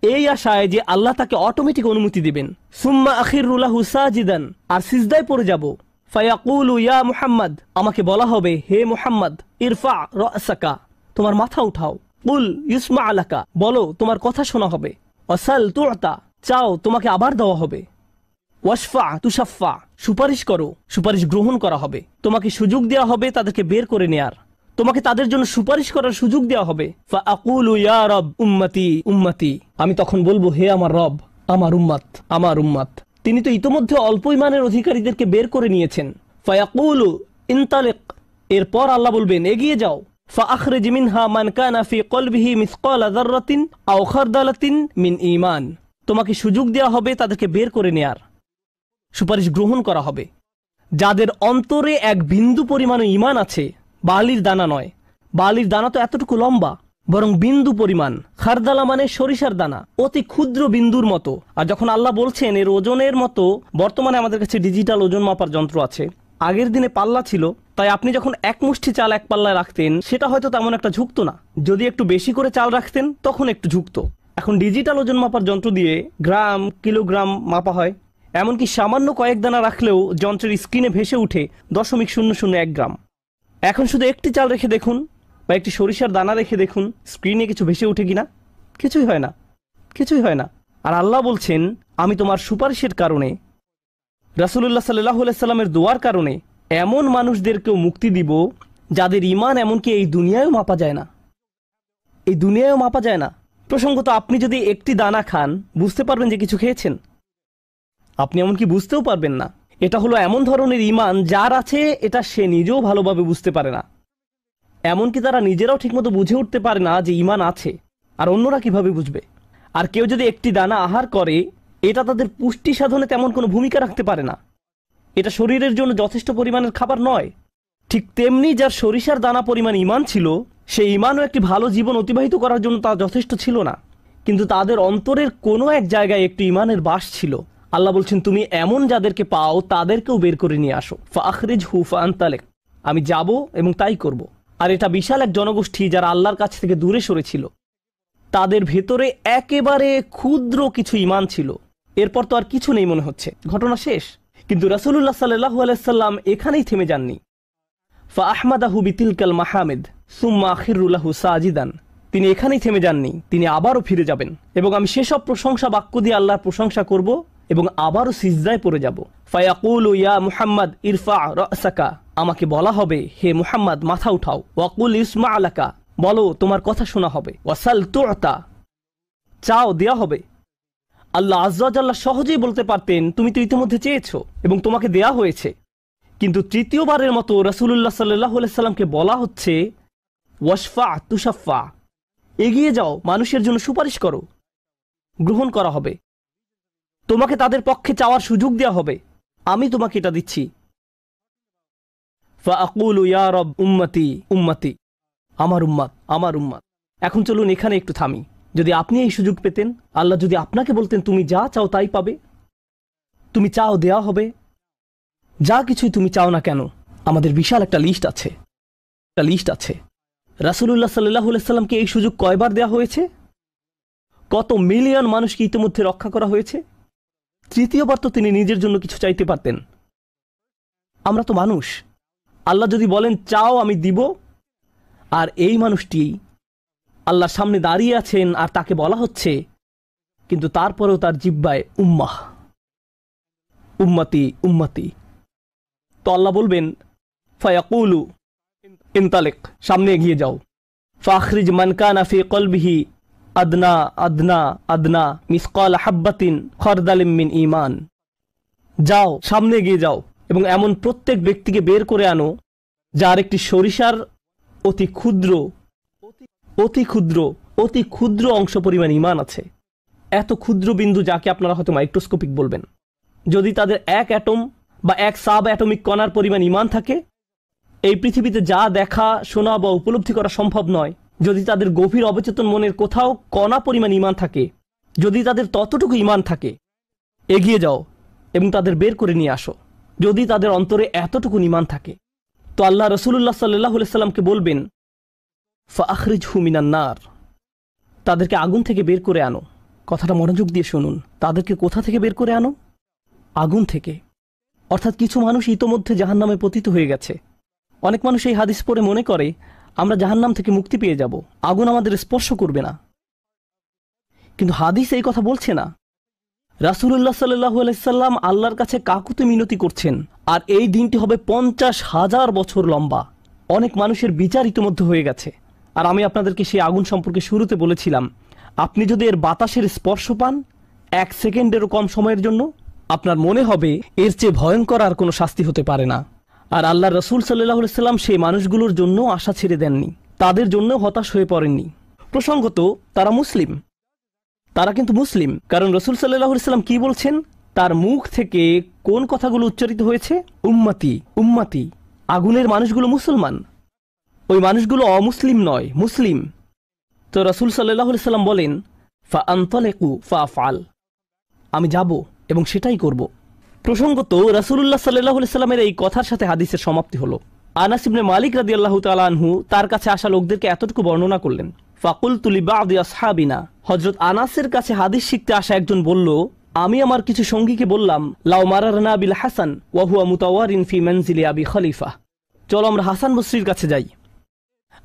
এই আশায় যে আল্লাহ তাকে অটোমেটিক অনুমতি দিবেন। সুম্মা আখিরু লাহু সাজিদান, আর সিজদায় পড়ে যাব। ফায়াকুলু ইয়া মুহাম্মদ, আমাকে বলা হবে, হে মুহাম্মদ, ইরফা রাসাকা, তোমার মাথা উঠাও। কুল ইউসমা আলাকা, বলো তোমার কথা শোনা হবে। ওয়াসাল তুতা, চাও তোমাকে আবার দেওয়া হবে। ওয়াশফা তুশাফা, সুপারিশ করো, সুপারিশ গ্রহণ করা হবে। তোমাকে সুযোগ দেওয়া হবে তাদেরকে বের করে নেয়ার, তোমাকে তাদের জন্য সুপারিশ করার সুযোগ দেওয়া হবে। ফাআকুলু ইয়া রব উম্মতি উম্মতি, আমি তখন বলবো, হে আমার রব, আমার উম্মত, আমার উম্মত। তিনি তো ইতোমধ্যে অল্প ঈমানের অধিকারীদেরকে বের করে নিয়েছেন। ফায়াকুলু ইনতালিক, এরপর আল্লাহ বলবেন, এগিয়ে যাও। ফাআখরিজ মিনহা মান কানা ফি কলবিহি মিসকালা যাররাতিন আও খারদালাতিন মিন ঈমান, তোমাকে সুযোগ দেওয়া হবে তাদেরকে বের করে নেয়ার, সুপারিশ গ্রহণ করা হবে। যাদের অন্তরে এক বিন্দু পরিমাণ ঈমান আছে, বালির দানা নয়, বালির দানা তো এতটুকু লম্বা, বরং বিন্দু পরিমাণ। খারদালা মানে সরিষার দানা, অতি ক্ষুদ্র বিন্দুর মতো। আর যখন আল্লাহ বলছেন এর ওজনের মতো, বর্তমানে আমাদের কাছে ডিজিটাল ওজন মাপার যন্ত্র আছে, আগের দিনে পাল্লা ছিল, তাই আপনি যখন এক মুষ্টি চাল এক পাল্লায় রাখতেন, সেটা হয়তো তেমন একটা ঝুঁকতো না। যদি একটু বেশি করে চাল রাখতেন, তখন একটু ঝুঁকতো। এখন ডিজিটাল ওজন মাপার যন্ত্র দিয়ে গ্রাম, কিলোগ্রাম মাপা হয়। এমনকি সামান্য কয়েক দানা রাখলেও যন্ত্রের স্ক্রিনে ভেসে উঠে 0.001 গ্রাম। এখন শুধু একটি চাল রেখে দেখুন, বা একটি সরিষার দানা রেখে দেখুন, স্ক্রিনে কিছু ভেসে উঠে কিনা? কিছুই হয় না, কিছুই হয় না। আর আল্লাহ বলছেন, আমি তোমার সুপারিশের কারণে, রাসূলুল্লাহ সাল্লাল্লাহু আলাইহি সাল্লামের দোয়ার কারণে এমন মানুষদেরকেও মুক্তি দিব যাদের ঈমান এমনকি এই দুনিয়ায়ও মাপা যায় না, এই দুনিয়ায়ও মাপা যায় না। প্রসঙ্গত আপনি যদি একটি দানা খান বুঝতে পারবেন যে কিছু খেয়েছেন, আপনি এমনকি বুঝতেও পারবেন না। এটা হলো এমন ধরনের ঈমান যার আছে এটা সে নিজেও ভালোভাবে বুঝতে পারে না, এমনকি তারা নিজেরাও ঠিকমতো বুঝে উঠতে পারে না যে ঈমান আছে, আর অন্যরা কিভাবে বুঝবে। আর কেউ যদি একটি দানা আহার করে এটা তাদের পুষ্টি সাধনে তেমন কোনো ভূমিকা রাখতে পারে না, এটা শরীরের জন্য যথেষ্ট পরিমাণের খাবার নয়। ঠিক তেমনি যার সরিষার দানা পরিমাণ ঈমান ছিল, সেই ঈমানও একটি ভালো জীবন অতিবাহিত করার জন্য তা যথেষ্ট ছিল না, কিন্তু তাদের অন্তরের কোনো এক জায়গায় একটি ঈমানের বাস ছিল। আল্লাহ বলছেন, তুমি এমন যাদেরকে পাও তাদেরকেও বের করে নিয়ে আসো। ফাখরিজহু ফাআনতালিক, আমি যাব এবং তাই করব। আর এটা বিশাল এক জনগোষ্ঠী যারা আল্লাহর কাছ থেকে দূরে সরেছিল, তাদের ভেতরে একেবারে ক্ষুদ্র কিছু ঈমান ছিল। এরপর তো আর কিছু নেই মনে হচ্ছে, ঘটনা শেষ। কিন্তু রাসূলুল্লাহ সাল্লাল্লাহু আলাইহি সাল্লাম এখানেই থেমে যাননি। ফাআহমাদাহু বিতিলকাল মাহামিদ সুম্মা আখিরু লাহু সাজিদান, তিনি এখানেই থেমে যাননি, তিনি আবারও ফিরে যাবেন এবং আমি সেসব প্রশংসা বাক্য দিয়ে আল্লাহর প্রশংসা করব এবং আবারও সিজদায় পড়ে যাব। ফায়াকুলু ইয়া মুহাম্মদ ইরফা রাসাকা, আমাকে বলা হবে হে মুহাম্মদ মাথা উঠাও। ওয়াকুল ইসমা আলাকা, বলো তোমার কথা শোনা হবে। ওয়াসাল তুতা, চাও দেয়া হবে। আল্লাহ আজ্জা ওয়া জাল্লা সহজেই বলতে পারতেন তুমি তো ইতিমধ্যে চেয়েছো এবং তোমাকে দেয়া হয়েছে, কিন্তু তৃতীয়বারের মতো রাসূলুল্লাহ সাল্লাল্লাহু আলাইহি সাল্লামকে বলা হচ্ছে ওয়াশফা তুশাফা, এগিয়ে যাও, মানুষের জন্য সুপারিশ করো, গ্রহণ করা হবে, তোমাকে তাদের পক্ষে চাওয়ার সুযোগ দেওয়া হবে, আমি তোমাকে এটা দিচ্ছি। ফাআকুলু ইয়া রব উম্মতি উম্মতি, আমার উম্মাত আমার উম্মাত। এখন চলুন এখানে একটু থামি। যদি আপনি এই সুযোগ পেতেন, আল্লাহ যদি আপনাকে বলতেন তুমি যা চাও তাই পাবে, তুমি চাও দেয়া হবে, যা কিছুই তুমি চাও না কেন, আমাদের বিশাল একটা লিস্ট আছে। রাসূলুল্লাহ সাল্লাল্লাহু আলাইহি সাল্লামকে এই সুযোগ কয়বার দেওয়া হয়েছে? কত মিলিয়ন মানুষকে ইতিমধ্যে রক্ষা করা হয়েছে। তৃতীয়বার তো তিনি নিজের জন্য কিছু চাইতে পারতেন। আমরা তো মানুষ, আল্লাহ যদি বলেন চাও আমি দিব, আর এই মানুষটি আল্লাহর সামনে দাঁড়িয়ে আছেন আর তাকে বলা হচ্ছে, কিন্তু তারপরেও তার জিহ্বায় উম্মাহ উম্মতি উম্মতি। তো আল্লাহ বলবেন ফায়াকুলু ইনতালিক, সামনে এগিয়ে যাও। ফাখরিজ মান কানা ফি কলবিহি আদনা আদনা আদনা মিসকাল হাব্বাতিন খরদালিম মিন ঈমান, যাও সামনে এগিয়ে যাও এবং এমন প্রত্যেক ব্যক্তিকে বের করে আনো যার একটি সরিষার অতি ক্ষুদ্র অতি ক্ষুদ্র অংশ পরিমাণ ঈমান আছে। এত ক্ষুদ্র বিন্দু যাকে আপনারা হয়তো মাইক্রোস্কোপিক বলবেন। যদি তাদের এক অ্যাটম বা এক সাব অ্যাটমিক কণার পরিমাণ ঈমান থাকে, এই পৃথিবীতে যা দেখা শোনা বা উপলব্ধি করা সম্ভব নয়। যদি তাদের গভীর অবচেতন মনের কোথাও কণা পরিমাণ ঈমান থাকে, যদি তাদের ততটুকু ঈমান থাকে, এগিয়ে যাও এবং তাদের বের করে নিয়ে আসো। যদি তাদের অন্তরে এতটুকু ঈমান থাকে, তো আল্লাহ রাসূলুল্লাহ সাল্লাল্লাহু আলাইহি সাল্লামকে বলবেন ফাখরিজহু মিনান নার, তাদেরকে আগুন থেকে বের করে আনো। কথাটা মনোযোগ দিয়ে শুনুন, তাদেরকে কোথা থেকে বের করে আনো? আগুন থেকে। অর্থাৎ কিছু মানুষ ইতোমধ্যে জাহান্নামে পতিত হয়ে গেছে। অনেক মানুষ এই হাদিস পড়ে মনে করে আমরা জাহান্নাম থেকে মুক্তি পেয়ে যাব, আগুন আমাদের স্পর্শ করবে না। কিন্তু হাদিস এই কথা বলছে না। রাসূলুল্লাহ সাল্লাল্লাহু আলাইহি সাল্লাম আল্লাহর কাছে কাকুতি মিনতি করছেন, আর এই দিনটি হবে 50,000 বছর লম্বা। অনেক মানুষের বিচার ইতোমধ্যে হয়ে গেছে। আর আমি আপনাদেরকে সেই আগুন সম্পর্কে শুরুতে বলেছিলাম, আপনি যদি এর বাতাসের স্পর্শ পান 1 সেকেন্ডেরও কম সময়ের জন্য, আপনার মনে হবে এর চেয়ে ভয়ঙ্কর আর কোনো শাস্তি হতে পারে না। আর আল্লাহ রাসূল সাল্লাল্লাহু আলাইহি সাল্লাম সেই মানুষগুলোর জন্য আশা ছেড়ে দেননি, তাদের জন্য হতাশ হয়ে পড়েননি। প্রসঙ্গত তারা মুসলিম, তারা কিন্তু মুসলিম, কারণ রাসূল সাল্লাল্লাহু আলাইহি সাল্লাম কি বলছেন, তার মুখ থেকে কোন কথাগুলো উচ্চারিত হয়েছে? উম্মতি উম্মতি। আগুনের মানুষগুলো মুসলমান, ওই মানুষগুলো অমুসলিম নয়, মুসলিম। তো রাসূল সাল্লাল্লাহু আলাইহি সাল্লাম বলেন ফাআনতালিকু ফাআফআল, আমি যাব এবং সেটাই করব। প্রসঙ্গত রাসূলুল্লাহ সাল্লাল্লাহু আলাইহি সাল্লামের এই কথার সাথে হাদিসের সমাপ্তি হলো। আনাস ইবনে মালিক রাদিয়াল্লাহু তাআলা আনহু তার কাছে আসা লোকদেরকে এতটুকু বর্ণনা করলেন। ফাকুলতু লিবাদি আসহাবিনা, হযরত আনাসের কাছে হাদিস শিখতে আসা একজন বলল, আমি আমার কিছু সঙ্গীকে বললাম, লাউ মারারনা বিল হাসান ওয়া হুয়া মুতাওয়ারিন ফি মানজিলি আবি খলিফা, চলো আমরা হাসান বসরির কাছে যাই।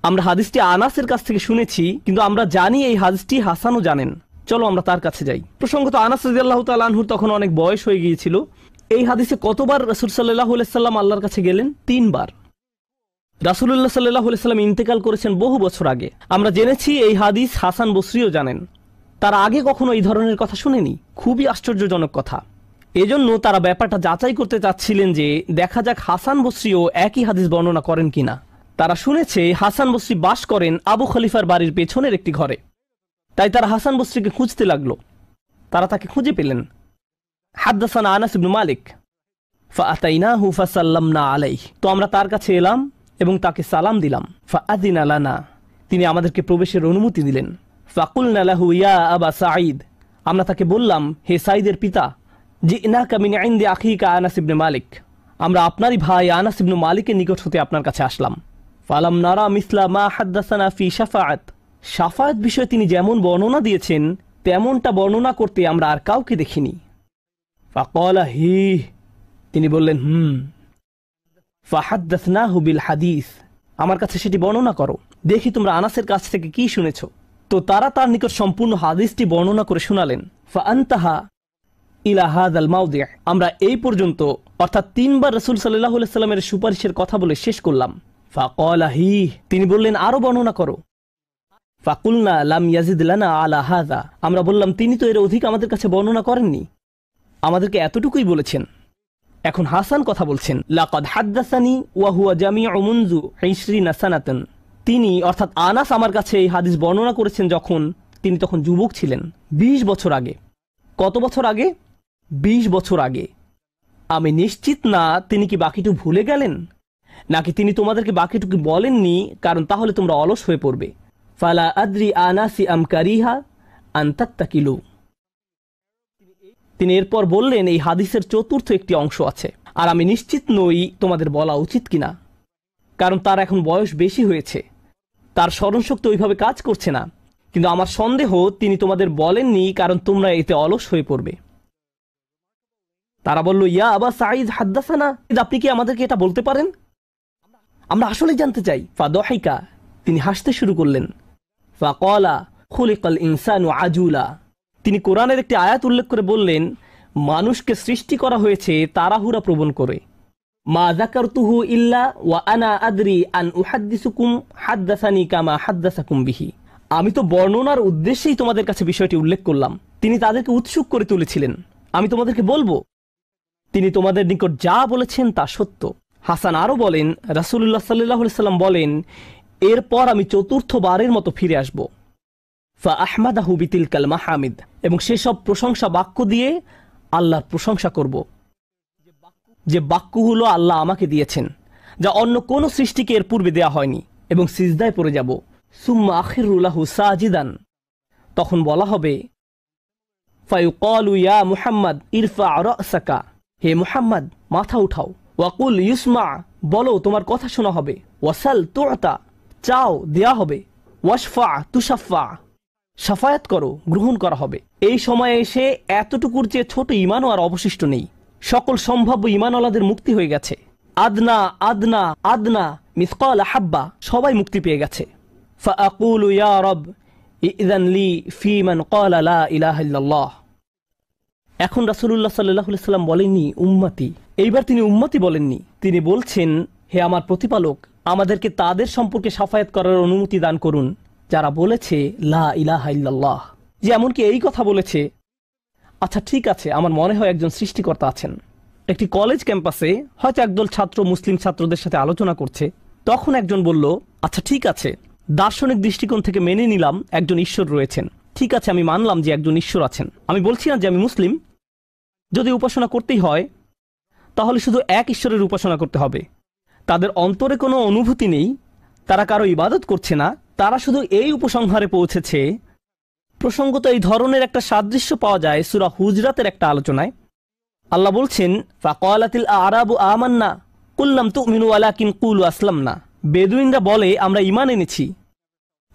আমরা হাদিসটি আনাসের কাছ থেকে শুনেছি, কিন্তু আমরা জানি এই হাদিসটি হাসানও জানেন, চলো আমরা তার কাছে যাই। প্রসঙ্গত আনাস রাদিয়াল্লাহু তাআলা আনহুর তখন অনেক বয়স হয়ে গিয়েছিল এই হাদিসে কতবার রাসূল সাল্লাল্লাহু আলাইহি সাল্লাম আল্লাহর কাছে গেলেন? 3 বার। রাসূলুল্লাহ সাল্লাল্লাহু আলাইহি সাল্লাম ইন্তেকাল করেছেন বহু বছর আগে। আমরা জেনেছি এই হাদিস হাসান বসরিও জানেন। তারা আগে কখনো এই ধরনের কথা শুনেনি। খুবই আশ্চর্যজনক কথা। এজন্য তারা ব্যাপারটা যাচাই করতে চাচ্ছিলেন যে দেখা যাক হাসান বসরিও একই হাদিস বর্ণনা করেন কিনা। তারা শুনেছে হাসান বসরি বাস করেন আবু খলিফার বাড়ির পেছনের একটি ঘরে। তাই তারা হাসান বসরিকে খুঁজতে লাগলো। তারা তাকে খুঁজে পেলেন। হাদ্দাসানা আনাস ইবনে মালিক ফাআতাইনাহু ফাসাল্লামনা আলাইহি। তো আমরা তার কাছে এলাম এবং তাকে সালাম দিলাম। ফাআযিনা লানা, তিনি আমাদেরকে প্রবেশের অনুমতি দিলেন। ফাকুলনা লাহু ইয়া আবা সাঈদ, আমরা তাকে বললাম, হে সাঈদের পিতা, জিনাকা মিন ইনদি আখিকা আনাস ইবনে মালিক, আমরা আপনারই ভাই আনাস ইবনে মালিকের নিকট হতে আপনার কাছে আসলাম। ফালাম নারা মিসলা মা হাদ্দাসানা ফি শাফাআত, শাফাআত বিষয়ে তিনি যেমন বর্ণনা দিয়েছেন তেমনটা বর্ণনা করতে আমরা আর কাউকে দেখিনি। ফাকালা হি, তিনি বললেন ফাহাদ্দাসনাহু বিল হাদিস, আমার কাছে সেটি বর্ণনা করো, দেখি তোমরা আনাসের কাছ থেকে কি শুনেছ। তো তারা তার নিকট সম্পূর্ণ হাদিসটি বর্ণনা করে শোনালেন। ফাআনতাহা ইলা হাযাল মাওদি', আমরা এই পর্যন্ত অর্থাৎ 3 বার রাসূল সাল্লাল্লাহু আলাইহি সাল্লামের সুপারিশের কথা বলে শেষ করলাম। ফাকালা হি, তিনি বললেন আরো বর্ণনা করো। ফাকুলনা লাম ইয়াজিদ লানা আলা হাযা, আমরা বললাম তিনি তো এর অধিক আমাদের কাছে বর্ণনা করেননি, আমাদেরকে এতটুকুই বলেছেন। এখন হাসান কথা বলছেন, লাকাদ হাদ্দাসানি ওয়া হুয়া জামিউ মুনযু 20 সানাতান, তিনি অর্থাৎ আনাস আমার কাছে এই হাদিস বর্ণনা করেছেন যখন তিনি তখন যুবক ছিলেন, 20 বছর আগে। কত বছর আগে? 20 বছর আগে। আমি নিশ্চিত না তিনি কি বাকিটুকু ভুলে গেলেন, নাকি তিনি তোমাদেরকে বাকিটুকু বলেননি কারণ তাহলে তোমরা অলস হয়ে পড়বে। ফালা আদ্রি আনাসি আম কারিহা আন তাত্তাকিলু, তিনি এরপর বললেন এই হাদিসের চতুর্থ একটি অংশ আছে, আর আমি নিশ্চিত নই তোমাদের বলা উচিত কিনা, কারণ তার এখন বয়স বেশি হয়েছে, তার স্মরণশক্তি ওইভাবে কাজ করছে না। কিন্তু আমার সন্দেহ তিনি তোমাদের বলেননি কারণ তোমরা এতে অলস হয়ে পড়বে। তারা বলল, ইয়া আবা সাঈদ হাদ্দাসানা, আপনি কি আমাদেরকে এটা বলতে পারেন? আমরা আসলেই জানতে চাই। ফাদহিকা, তিনি হাসতে শুরু করলেন। ফাকালা খুলিকাল ইনসানু আজুলা, তিনি কোরআনের একটি আয়াত উল্লেখ করে বললেন, মানুষকে সৃষ্টি করা হয়েছে তাড়াহুড়া প্রবণ করে। মা যাকারতুহু ইল্লা ওয়া আনা আদরি আন উহাদ্দিসুকুম হাদ্দাসানি কামা হাদ্দাসাকুম বিহি, আমি তো বর্ণনার উদ্দেশ্যেই তোমাদের কাছে বিষয়টি উল্লেখ করলাম। তিনি তাদেরকে উৎসুক করে তুলেছিলেন, আমি তোমাদেরকে বলবো তিনি তোমাদের নিকট যা বলেছেন তা সত্য। হাসান আরো বলেন, রাসূলুল্লাহ সাল্লাল্লাহু আলাইহি সাল্লাম বলেন, এরপর আমি চতুর্থবারের মতো ফিরে আসব। ফাআহমাদাহু বিতিলকাল মাহামিদ, এবং সেসব প্রশংসা বাক্য দিয়ে আল্লাহর প্রশংসা করব, যে বাক্যগুলো আল্লাহ আমাকে দিয়েছেন, যা অন্য কোন সৃষ্টিকে এর পূর্বে দেয়া হয়নি, এবং সিজদায় পড়ে যাব। সুম্মা আখিরু লাহু সাজিদান, তখন বলা হবে, ফায়ুকালু ইয়া মুহাম্মদ ইরফা রাসাকা, হে মুহাম্মদ মাথা উঠাও। ওয়াকুল ইউসমা, বলো তোমার কথা শোনা হবে। ওয়াসাল তুতা, চাও দেয়া হবে। ওয়াশফা তুশাফা, শাফায়াত করো গ্রহণ করা হবে। এই সময়ে এসে এতটুকুর চেয়ে ছোট ঈমানও আর অবশিষ্ট নেই। সকল সম্ভাব্য ঈমানওয়ালাদের মুক্তি হয়ে গেছে। আদনা আদনা আদনা মিসকাল হাব্বা, সবাই মুক্তি পেয়ে গেছে। ফাআকুলু ইয়া রব ইযান লি ফি মান ক্বালা লা ইলাহা ইল্লাল্লাহ। এখন রাসূলুল্লাহ সাল্লাল্লাহু আলাইহি সাল্লাম বলেননি উম্মতি, এইবার তিনি উম্মতি বলেননি, তিনি বলছেন, হে আমার প্রতিপালক, আমাদেরকে তাদের সম্পর্কে শাফায়াত করার অনুমতি দান করুন যারা বলেছে লা ইলাহা ইল্লাল্লাহ। যে এমনকি এই কথা বলেছে, আচ্ছা ঠিক আছে, আমার মনে হয় একজন সৃষ্টিকর্তা আছেন। একটি কলেজ ক্যাম্পাসে হয়তো একদল ছাত্র মুসলিম ছাত্রদের সাথে আলোচনা করছে, তখন একজন বলল, আচ্ছা ঠিক আছে, দার্শনিক দৃষ্টিকোণ থেকে মেনে নিলাম একজন ঈশ্বর রয়েছেন, ঠিক আছে আমি মানলাম যে একজন ঈশ্বর আছেন। আমি বলছি না যে আমি মুসলিম, যদি উপাসনা করতেই হয় তাহলে শুধু এক ঈশ্বরের উপাসনা করতে হবে। তাদের অন্তরে কোনো অনুভূতি নেই, তারা কারো ইবাদত করছে না, তারা শুধু এই উপসংহারে পৌঁছেছে। প্রসঙ্গত এই ধরনের একটা সাদৃশ্য পাওয়া যায় সূরা হুজরাতের একটা আলোচনায়। আল্লাহ বলছেন, ফাকালাতিল আরাবু আমান্না কুল লাম তুমিনু ওয়ালাকিন কুলু আসলামনা, বেদুইনরা বলে আমরা ঈমান এনেছি।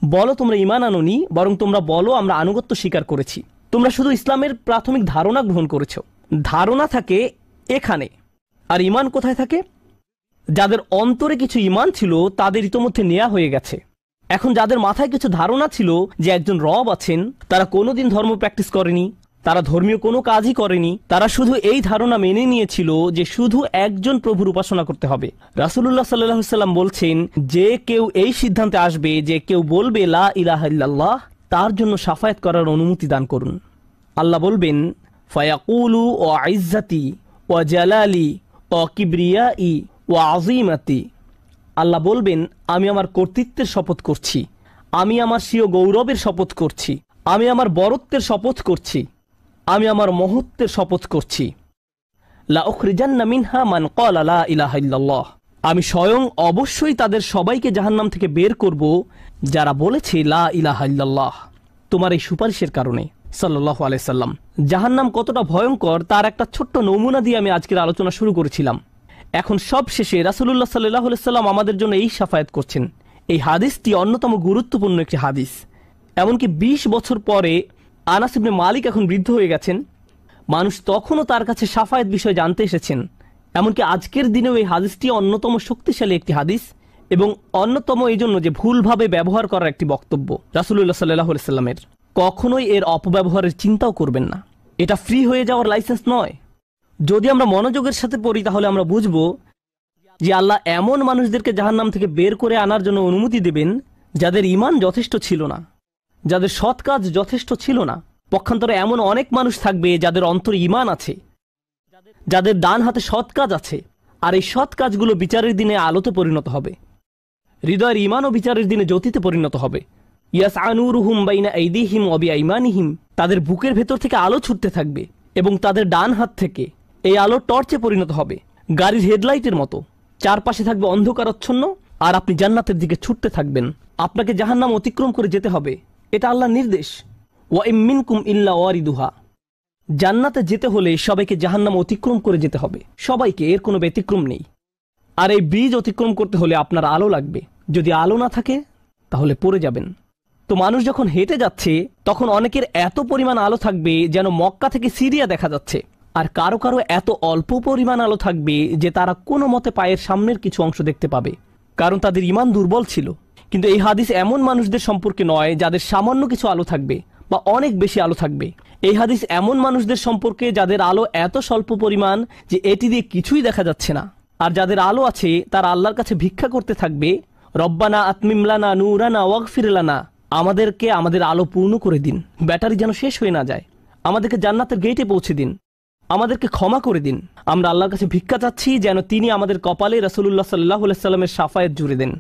বলো তোমরা ঈমান আনোনি, বরং তোমরা বলো আমরা আনুগত্য স্বীকার করেছি। তোমরা শুধু ইসলামের প্রাথমিক ধারণা গ্রহণ করেছ। ধারণা থাকে এখানে, আর ঈমান কোথায় থাকে? যাদের অন্তরে কিছু ঈমান ছিল তাদের ইতোমধ্যে নেওয়া হয়ে গেছে। এখন যাদের মাথায় কিছু ধারণা ছিল যে একজন রব আছেন, তারা কোনোদিন ধর্ম প্র্যাকটিস করেনি, তারা ধর্মীয় কোনো কাজই করেনি, তারা শুধু এই ধারণা মেনে নিয়েছিল যে শুধু একজন প্রভুর উপাসনা করতে হবে। রাসূলুল্লাহ সাল্লাল্লাহু আলাইহি ওয়াসাল্লাম বলছেন, যে কেউ এই সিদ্ধান্তে আসবে যে কেউ বলবে লা ইলাহা ইল্লাল্লাহ, তার জন্য শাফায়াত করার অনুমতি দান করুন। আল্লাহ বলবেন, ফায়াকুলু ওয়া ইজ্জাতি ওয়া জালালি ওয়া কিবরিয়াই ওয়া আযীমাতি। আল্লাহ বলবেন, আমি আমার কর্তৃত্বের শপথ করছি, আমি আমার স্বীয় গৌরবের শপথ করছি, আমি আমার বরত্বের শপথ করছি, আমি আমার মহত্বের শপথ করছি। লা উখরিজান্না মিনহা মান ক্বালা লা ইলাহা ইল্লাল্লাহ। আমি স্বয়ং অবশ্যই তাদের সবাইকে জাহান্নাম থেকে বের করব যারা বলেছে লা ইলাহা ইল্লাল্লাহ, তোমার এই সুপারিশের কারণে। সাল্লাল্লাহু আলাইহি সাল্লাম। জাহান্নাম কতটা ভয়ঙ্কর তার একটা ছোট্ট নমুনা দিয়ে আমি আজকের আলোচনা শুরু করেছিলাম। এখন সব শেষে রাসূলুল্লাহ সাল্লাল্লাহু আলাইহি সাল্লাম আমাদের জন্য এই শাফায়াত করছেন। এই হাদিসটি অন্যতম গুরুত্বপূর্ণ একটি হাদিস। এমনকি 20 বছর পরে আনাস ইবনে মালিক এখন বৃদ্ধ হয়ে গেছেন, মানুষ তখনও তার কাছে শাফায়াত বিষয় জানতে এসেছেন। এমনকি আজকের দিনেও এই হাদিসটি অন্যতম শক্তিশালী একটি হাদিস, এবং অন্যতম এই জন্য যে ভুলভাবে ব্যবহার করার একটি বক্তব্য রাসূলুল্লাহ সাল্লাল্লাহু আলাইহি সাল্লামের। কখনোই এর অপব্যবহারের চিন্তাও করবেন না। এটা ফ্রি হয়ে যাওয়ার লাইসেন্স নয়। যদি আমরা মনোযোগের সাথে পড়ি তাহলে আমরা বুঝব যে আল্লাহ এমন মানুষদেরকে জাহান্নাম থেকে বের করে আনার জন্য অনুমতি দেবেন যাদের ঈমান যথেষ্ট ছিল না, যাদের সৎ কাজ যথেষ্ট ছিল না। পক্ষান্তরে এমন অনেক মানুষ থাকবে যাদের অন্তরে ঈমান আছে, যাদের ডান হাতে সৎ কাজ আছে, আর এই সৎ কাজগুলো বিচারের দিনে আলোতে পরিণত হবে। হৃদয়ের ঈমানও বিচারের দিনে জ্যোতিতে পরিণত হবে। ইয়াসআ নূরুহুম বাইনা আইদিহিম ওয়া বিআইমানিহিম। তাদের বুকের ভেতর থেকে আলো ছুটতে থাকবে এবং তাদের ডান হাত থেকে এই আলো টর্চে পরিণত হবে, গাড়ির হেডলাইটের মতো। চারপাশে থাকবে অন্ধকারাচ্ছন্ন, আর আপনি জান্নাতের দিকে ছুটতে থাকবেন। আপনাকে জাহান্নাম অতিক্রম করে যেতে হবে, এটা আল্লাহর নির্দেশ। ওয়া ইম মিনকুম ইল্লা ওয়ারিদুহা। জান্নাতে যেতে হলে সবাইকে জাহান্নাম অতিক্রম করে যেতে হবে, সবাইকে, এর কোনো ব্যতিক্রম নেই। আর এই ব্রিজ অতিক্রম করতে হলে আপনার আলো লাগবে। যদি আলো না থাকে তাহলে পড়ে যাবেন। তো মানুষ যখন হেঁটে যাচ্ছে তখন অনেকের এত পরিমাণ আলো থাকবে যেন মক্কা থেকে সিরিয়া দেখা যাচ্ছে, আর কারো কারো এত অল্প পরিমাণ আলো থাকবে যে তারা কোনো মতে পায়ের সামনের কিছু অংশ দেখতে পাবে, কারণ তাদের ঈমান দুর্বল ছিল। কিন্তু এই হাদিস এমন মানুষদের সম্পর্কে নয় যাদের সামান্য কিছু আলো থাকবে বা অনেক বেশি আলো থাকবে। এই হাদিস এমন মানুষদের সম্পর্কে যাদের আলো এত স্বল্প পরিমাণ যে এটি দিয়ে কিছুই দেখা যাচ্ছে না, আর যাদের আলো আছে তারা আল্লাহর কাছে ভিক্ষা করতে থাকবে, রব্বানা আতমিম লানা নূরানা ওয়াগফির লানা। আমাদেরকে আমাদের আলো পূর্ণ করে দিন, ব্যাটারি যেন শেষ হয়ে না যায়। আমাদেরকে জান্নাতের গেটে পৌঁছে দিন, আমাদেরকে ক্ষমা করে দিন। আমরা আল্লাহর কাছে ভিক্ষা চাচ্ছি যেন তিনি আমাদের কপালে রাসূলুল্লাহ সাল্লাল্লাহু আলাইহি সাল্লামের শাফায়াত জুড়ে দেন।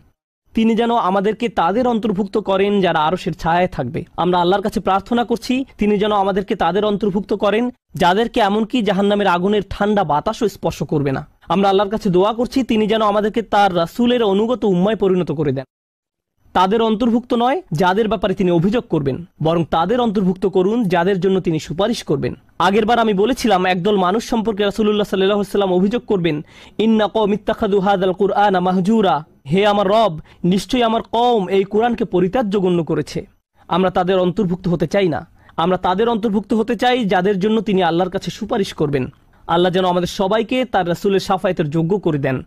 তিনি যেন আমাদেরকে তাদের অন্তর্ভুক্ত করেন যারা আরশের ছায়ায় থাকবে। আমরা আল্লাহর কাছে প্রার্থনা করছি তিনি যেন আমাদেরকে তাদের অন্তর্ভুক্ত করেন যাদেরকে এমনকি জাহান্নামের আগুনের ঠান্ডা বাতাসও স্পর্শ করবে না। আমরা আল্লাহর কাছে দোয়া করছি তিনি যেন আমাদেরকে তার রাসূলের অনুগত উম্মায় পরিণত করে দেন। তাদের অন্তর্ভুক্ত নয় যাদের ব্যাপারে তিনি অভিযোগ করবেন, বরং তাদের অন্তর্ভুক্ত করুন যাদের জন্য তিনি সুপারিশ করবেন। আগেরবার আমি বলেছিলাম একদল মানুষ সম্পর্কে রাসূলুল্লাহ সাল্লাল্লাহু আলাইহি ওয়াসাল্লাম অভিযোগ করবেন, ইন্না কওমি ইত্তাখাযু হাযাল কুরআনা মাহজুরা। হে আমার রব, নিশ্চয়ই আমার কওম এই কুরআনকে পরিত্যাজ্য গণ্য করেছে। আমরা তাদের অন্তর্ভুক্ত হতে চাই না। আমরা তাদের অন্তর্ভুক্ত হতে চাই যাদের জন্য তিনি আল্লাহর কাছে সুপারিশ করবেন। আল্লাহ যেন আমাদের সবাইকে তার রাসূলের শাফায়াতের যোগ্য করে দেন।